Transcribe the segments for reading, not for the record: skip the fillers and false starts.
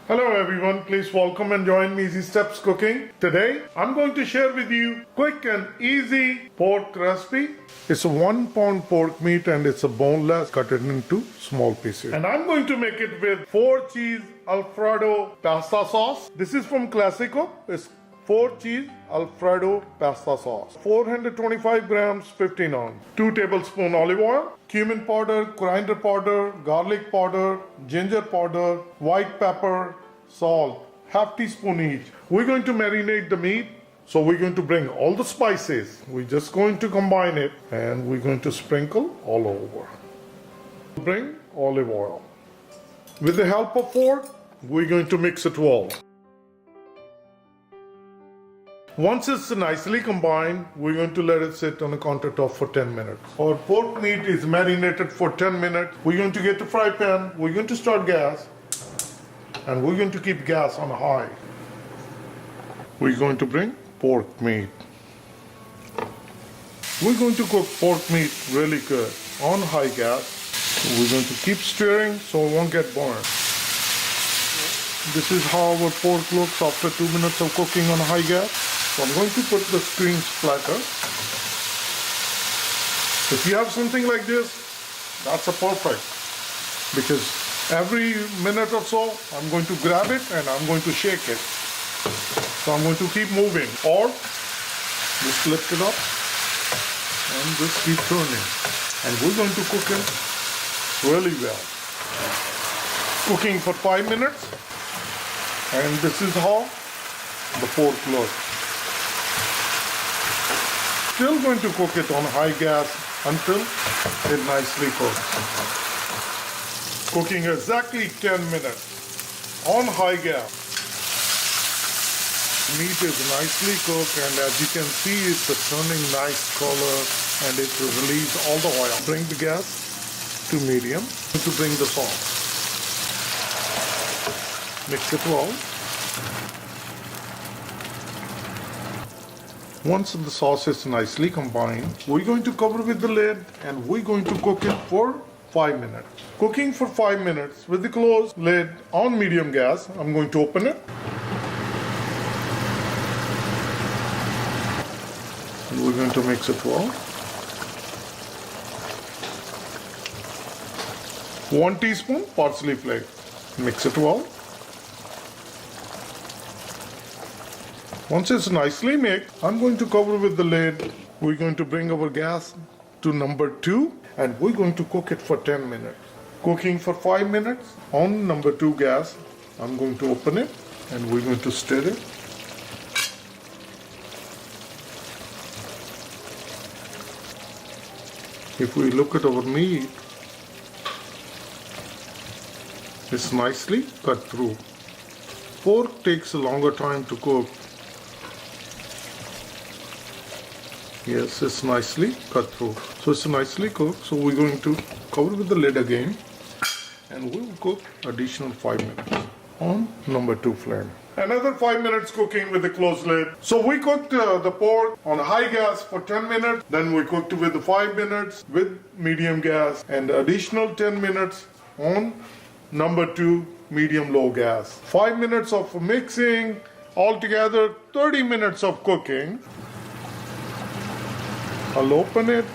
Hello everyone, please welcome and join me Easy Steps Cooking. Today I'm going to share with you quick and easy pork recipe. It's a 1 pound pork meat and it's a boneless, cut it into small pieces. And I'm going to make it with 4 cheese Alfredo pasta sauce. This is from Classico. It's 4 cheese Alfredo pasta sauce, 425 grams, 15 ounce, 2 tablespoons olive oil, cumin powder, coriander powder, garlic powder, ginger powder, white pepper, salt, half teaspoon each. We're going to marinate the meat. So we're going to bring all the spices. We're just going to combine it and we're going to sprinkle all over. Bring olive oil. With the help of fork, we're going to mix it well. Once it's nicely combined, we're going to let it sit on the countertop for 10 minutes. Our pork meat is marinated for 10 minutes. We're going to get the fry pan. We're going to start gas. And we're going to keep gas on high. We're going to bring pork meat. We're going to cook pork meat really good on high gas. We're going to keep stirring so it won't get burned. This is how our pork looks after 2 minutes of cooking on high gas. So I'm going to put the screen splatter. If you have something like this, that's a perfect. Because every minute or so, I'm going to grab it and I'm going to shake it. So I'm going to keep moving. Or just lift it up and just keep turning. And we're going to cook it really well. Cooking for 5 minutes. And this is how the pork looks. Still going to cook it on high gas until it nicely cooks. Cooking exactly 10 minutes on high gas. Meat is nicely cooked and as you can see it's a turning nice color and it will release all the oil. Bring the gas to medium to bring the sauce. Mix it well. Once the sauce is nicely combined, we're going to cover with the lid and we're going to cook it for 5 minutes. Cooking for 5 minutes with the closed lid on medium gas. I'm going to open it. And we're going to mix it well. 1 teaspoon parsley flakes. Mix it well. Once it's nicely mixed, I'm going to cover with the lid. We're going to bring our gas to number 2 and we're going to cook it for 10 minutes. Cooking for 5 minutes on number 2 gas. I'm going to open it and we're going to stir it. If we look at our meat, it's nicely cut through. Pork takes a longer time to cook. Yes, it's nicely cut through. So it's nicely cooked. So we're going to cover with the lid again and we will cook additional 5 minutes on number 2 flame. Another 5 minutes cooking with the closed lid. So we cooked the pork on high gas for 10 minutes. Then we cooked with the 5 minutes with medium gas and additional 10 minutes on number 2 medium low gas. 5 minutes of mixing, altogether 30 minutes of cooking. I'll open it.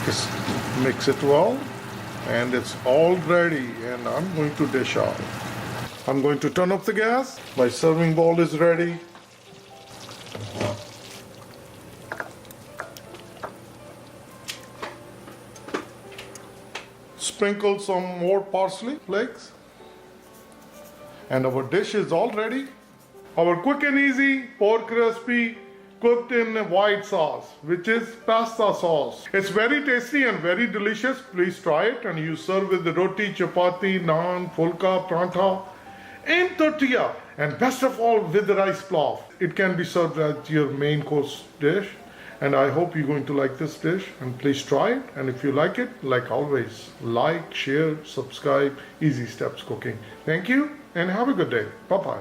Just mix it well and it's all ready and I'm going to dish out. I'm going to turn off the gas. My serving bowl is ready. Sprinkle some more parsley flakes. And our dish is all ready. Our quick and easy pork recipe cooked in white sauce, which is pasta sauce. It's very tasty and very delicious. Please try it and you serve with the roti, chapati, naan, fulka, prantha, and tortilla. And best of all with the rice pulao. It can be served as your main course dish. And I hope you're going to like this dish and please try it. And if you like it, like always, like, share, subscribe, Easy Steps Cooking. Thank you and have a good day. Bye-bye.